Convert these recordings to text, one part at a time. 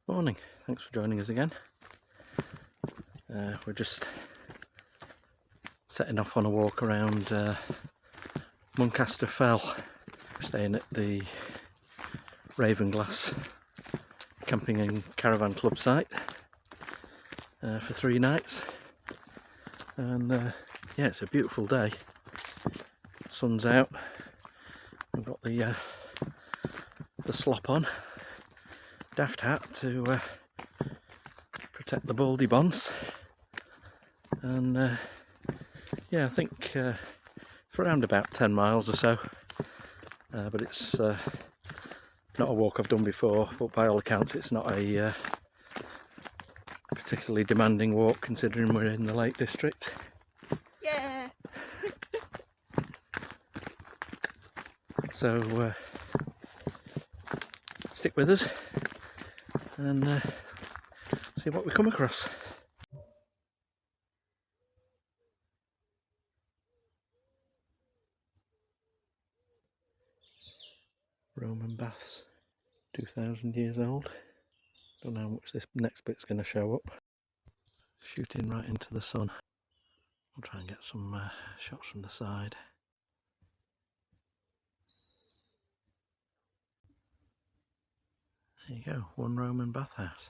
Morning, thanks for joining us again. We're just setting off on a walk around Muncaster Fell. We're staying at the Ravenglass Camping Caravan Club site for 3 nights, and yeah, it's a beautiful day. Sun's out. We've got the slop on, daft hat to protect the baldy bonds, and yeah, I think for around about 10 miles or so, but it's not a walk I've done before, but by all accounts it's not a particularly demanding walk considering we're in the Lake District. Yeah. So stick with us and see what we come across. Roman baths, 2,000 years old. Don't know how much this next bit's going to show up. Shooting right into the sun. I'll try and get some shots from the side. There you go, one Roman bathhouse.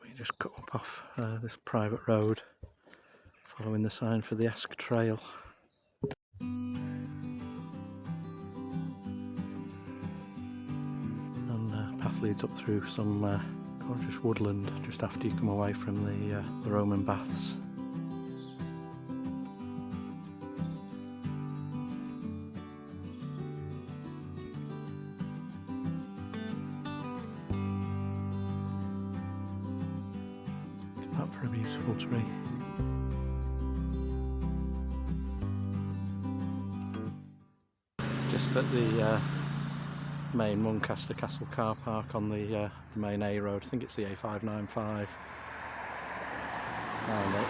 We just cut up off this private road, following the sign for the Esk Trail. And the path leads up through some gorgeous woodland just after you come away from the Roman baths. Up for a beautiful tree. Just at the main Muncaster Castle car park on the main A road. I think it's the A595, and it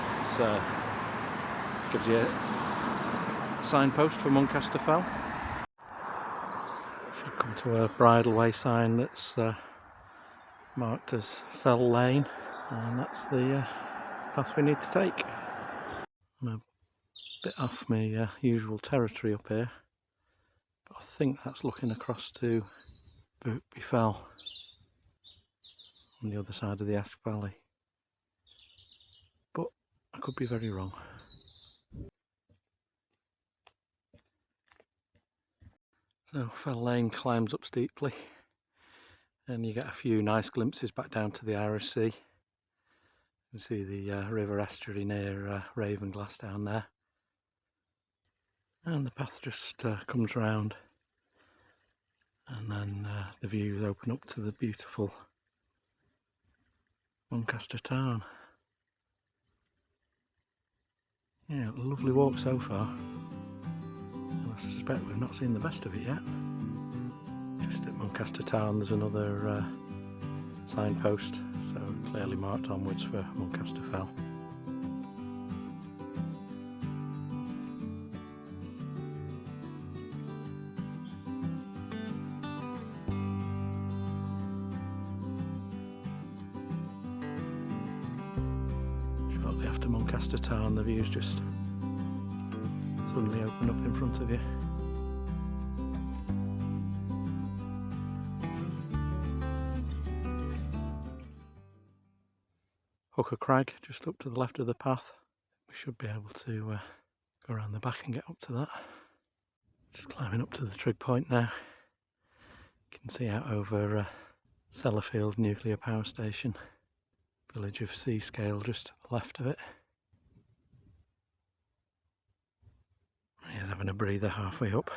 gives you a signpost for Muncaster Fell. Should come to a bridleway sign that's marked as Fell Lane. And that's the path we need to take. I'm a bit off my usual territory up here, but I think that's looking across to Booby Fell on the other side of the Esk Valley, but I could be very wrong. So Fell Lane climbs up steeply, and you get a few nice glimpses back down to the Irish Sea. You can see the river estuary near Ravenglass down there, and the path just comes round, and then the views open up to the beautiful Muncaster town. Yeah, lovely walk so far, and I suspect we've not seen the best of it yet. Just at Muncaster town there's another signpost, so clearly marked onwards for Muncaster Fell. Shortly after Muncaster town, the views just suddenly open up in front of you. Hooker Crag just up to the left of the path. We should be able to go around the back and get up to that. Just climbing up to the trig point now. You can see out over Sellafield Nuclear Power Station. Village of Seascale just to the left of it. He's having a breather halfway up.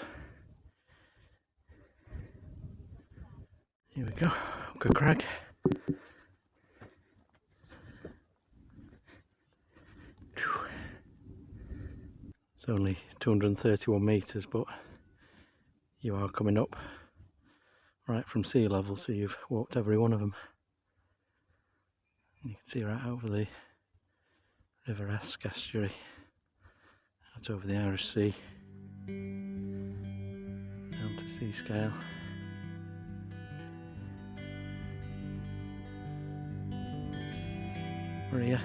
Here we go, Hooker Crag. It's only 231 metres, but you are coming up right from sea level, so you've walked every one of them. And you can see right over the River Esk estuary, out over the Irish Sea, down to Seascale. over here.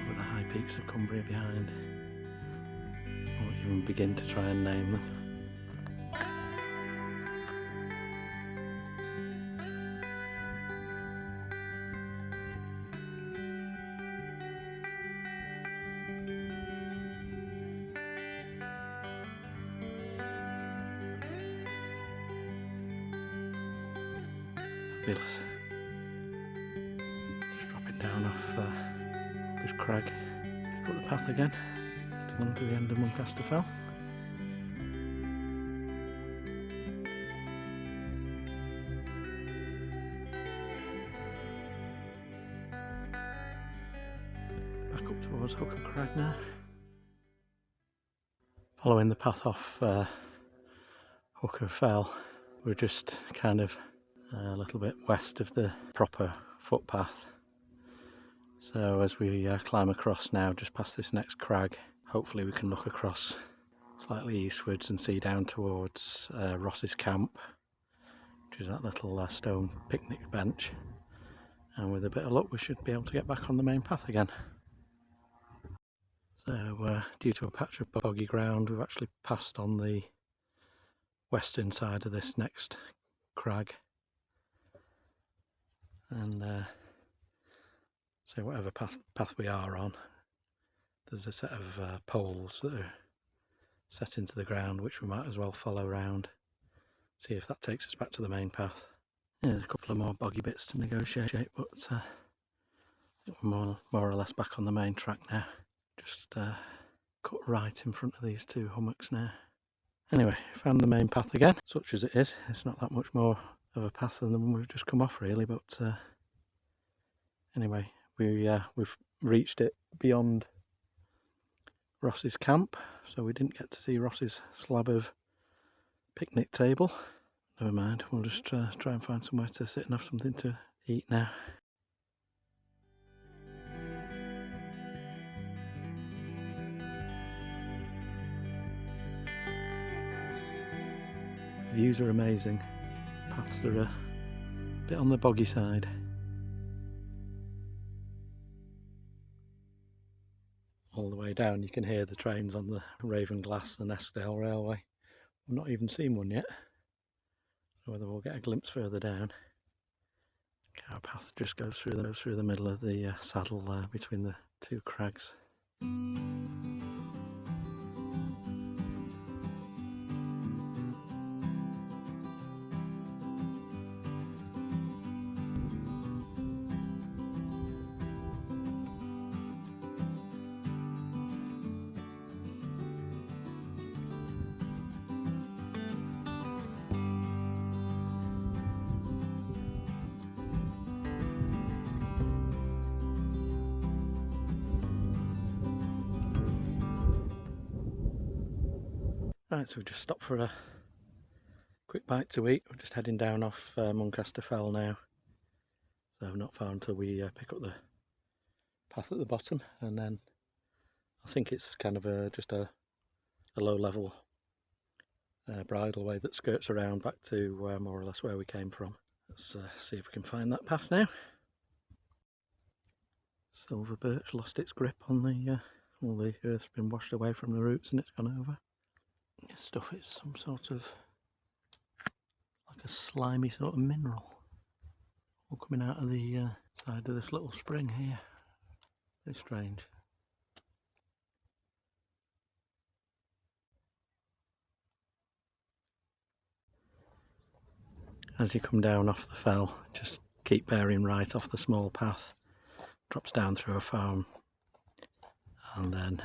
Over the high peaks of Cumbria behind. I won't even begin to try and name them. Fabulous. Just dropping down off Good Crag. Pick up the path again, heading on to the end of Muncaster Fell. Back up towards Hooker Crag now. Following the path off Hooker Fell, we're just kind of a little bit west of the proper footpath. So as we climb across now, just past this next crag, hopefully we can look across slightly eastwards and see down towards Ross's camp, which is that little stone picnic bench. And with a bit of luck we should be able to get back on the main path again. So due to a patch of boggy ground, we've actually passed on the western side of this next crag. And so whatever path we are on, there's a set of poles that are set into the ground which we might as well follow round, see if that takes us back to the main path. Yeah, there's a couple of more boggy bits to negotiate, but I think we're more or less back on the main track now. Just cut right in front of these two hummocks now. Anyway, found the main path again, such as it is. It's not that much more of a path than the one we've just come off really, but anyway, we've reached it beyond Ross's camp, so we didn't get to see Ross's slab of picnic table. Never mind, we'll just try and find somewhere to sit and have something to eat now. Views are amazing, paths are a bit on the boggy side. All the way down you can hear the trains on the Ravenglass and Eskdale Railway. We've not even seen one yet, so whether we'll get a glimpse further down. Our path just goes through the middle of the saddle between the two crags. Right, so we've just stopped for a quick bite to eat. We're just heading down off Muncaster Fell now, so not far until we pick up the path at the bottom, and then I think it's kind of just a low level bridleway that skirts around back to more or less where we came from. Let's see if we can find that path now. Silver birch lost its grip on the all the earth's been washed away from the roots and it's gone over. This stuff is some sort of like a slimy sort of mineral, all coming out of the side of this little spring here. Very strange. As you come down off the fell, just keep bearing right off the small path, drops down through a farm, and then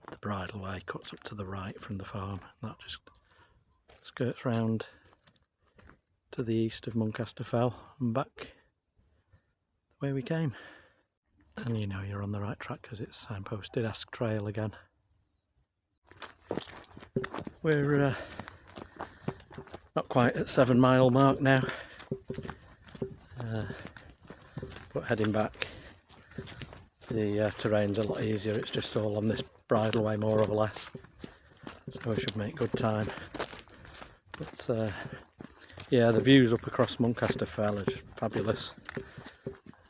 the bridleway cuts up to the right from the farm. That just skirts round to the east of Muncaster Fell and back the way we came. And you know you're on the right track because it's signposted Ask Trail again. We're not quite at 7 mile mark now, but heading back the terrain's a lot easier. It's just all on this bridleway more or less, so we should make good time. But yeah, the views up across Muncaster Fell are just fabulous.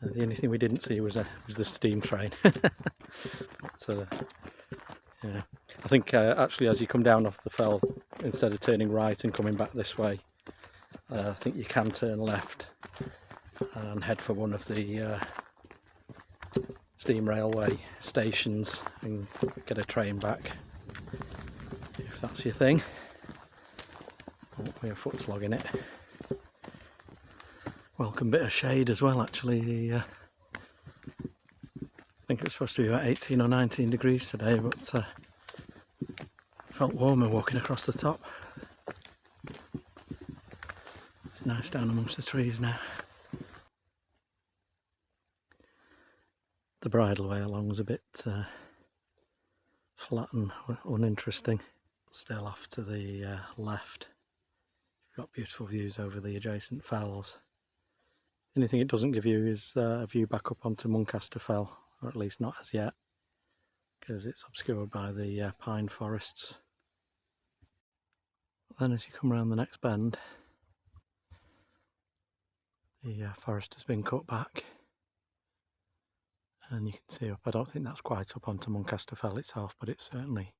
The only thing we didn't see was the steam train. But yeah, I think actually as you come down off the fell, instead of turning right and coming back this way, I think you can turn left and head for one of the steam railway stations and get a train back, if that's your thing. My foot's logging it. Welcome bit of shade as well actually. I think it's supposed to be about 18 or 19 degrees today, but felt warmer walking across the top. It's nice down amongst the trees now. The bridleway along was a bit flat and uninteresting. Still off to the left, you've got beautiful views over the adjacent fells. The only thing it doesn't give you is a view back up onto Muncaster Fell, or at least not as yet, because it's obscured by the pine forests. Then as you come around the next bend, the forest has been cut back, and you can see up. I don't think that's quite up onto Muncaster Fell itself, but it's certainly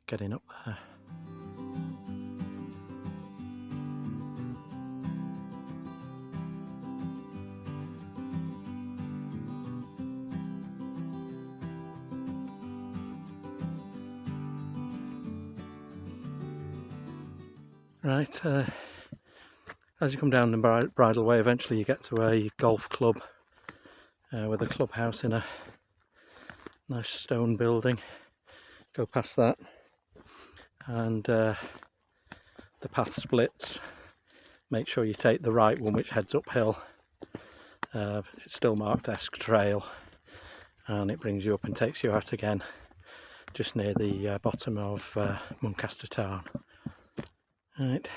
getting up there. Right, as you come down the bridleway, eventually you get to a golf club with a clubhouse in a nice stone building. Go past that, and the path splits. Make sure you take the right one, which heads uphill. It's still marked Esk Trail, and it brings you up and takes you out again, just near the bottom of Muncaster Town. Right,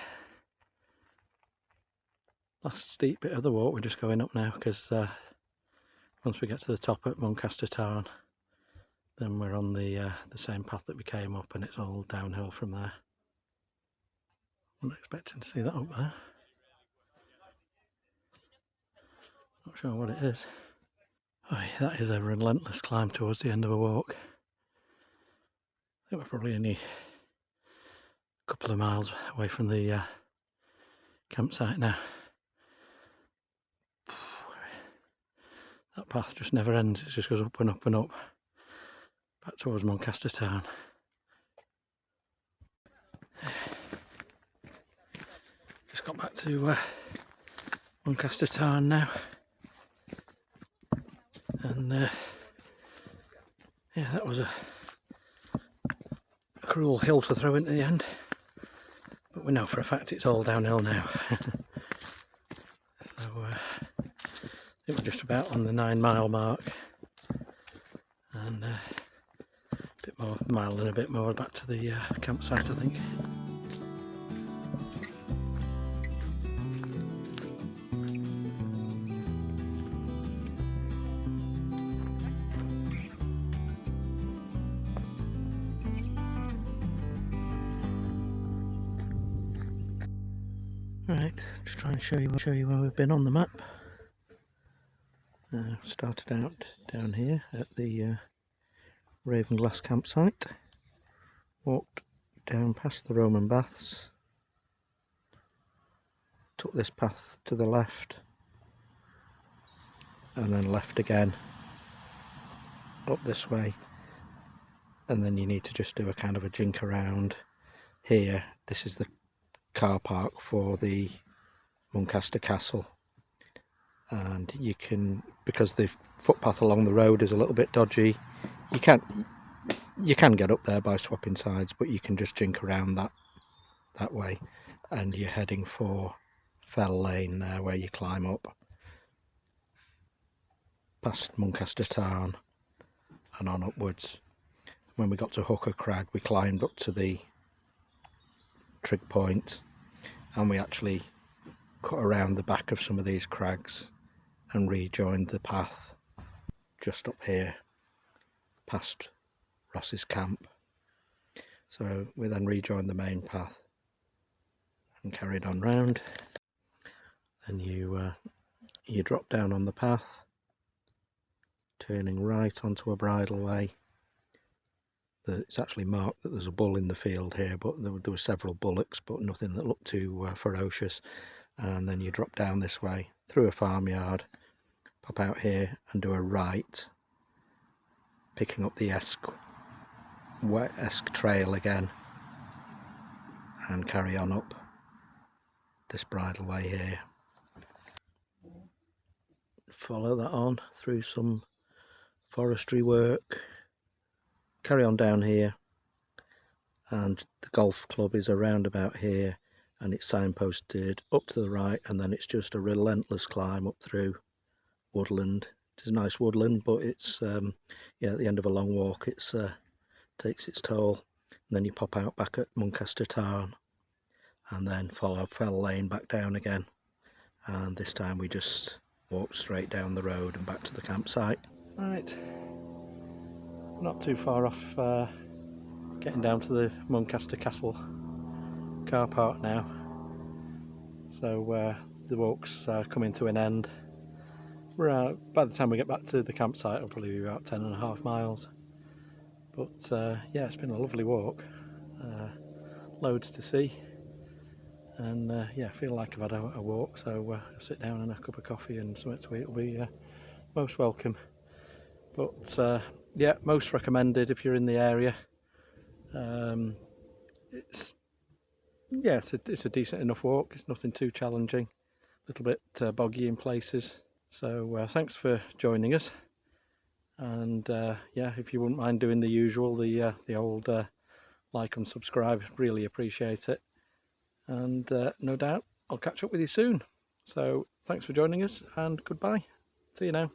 last steep bit of the walk, we're just going up now, because once we get to the top at Muncaster Town, then we're on the same path that we came up, and it's all downhill from there. Wasn't expecting to see that up there. Not sure what it is. Oh, that is a relentless climb towards the end of a walk. I think we're probably only a couple of miles away from the campsite now. That path just never ends, it just goes up and up and up, back towards Muncaster Town. Just got back to Muncaster Town now, and yeah, that was a cruel hill to throw into the end, but we know for a fact it's all downhill now. So I think we're just about on the 9-mile mark, and a bit more, mile and a bit more back to the campsite, I think. Right, just trying to show you where we've been on the map. Started out down here at the Ravenglass campsite, walked down past the Roman baths, took this path to the left, and then left again up this way, and then you need to just do a kind of a jink around here. This is the car park for the Muncaster Castle, and you can, because the footpath along the road is a little bit dodgy, you can get up there by swapping sides, but you can just jink around that way, and you're heading for Fell Lane there, where you climb up past Muncaster Town and on upwards. When we got to Hooker Crag, we climbed up to the trig point, and we actually cut around the back of some of these crags and rejoined the path just up here past Ross's camp. So we then rejoined the main path and carried on round. And you drop down on the path, turning right onto a bridleway. It's actually marked that there's a bull in the field here, but there were several bullocks, but nothing that looked too ferocious. And then you drop down this way through a farmyard, pop out here and do a right, picking up the Esk trail again, and carry on up this bridleway here. Follow that on through some forestry work, carry on down here, and the golf club is around about here, and it's signposted up to the right, and then it's just a relentless climb up through woodland. It is nice woodland, but it's yeah, at the end of a long walk it takes its toll. And then you pop out back at Muncaster town and then follow Fell Lane back down again, and this time we just walk straight down the road and back to the campsite. Right, not too far off getting down to the Muncaster Castle car park now, so the walk's coming to an end. We're by the time we get back to the campsite it'll probably be about 10.5 miles, but yeah, it's been a lovely walk, loads to see, and yeah, I feel like I've had a walk, so sit down and a cup of coffee and something to eat will be most welcome. But yeah, most recommended if you're in the area. It's a decent enough walk. It's nothing too challenging, a little bit boggy in places. So thanks for joining us, and yeah, if you wouldn't mind doing the usual, the old like and subscribe, really appreciate it. And no doubt I'll catch up with you soon. So thanks for joining us, and goodbye. See you now.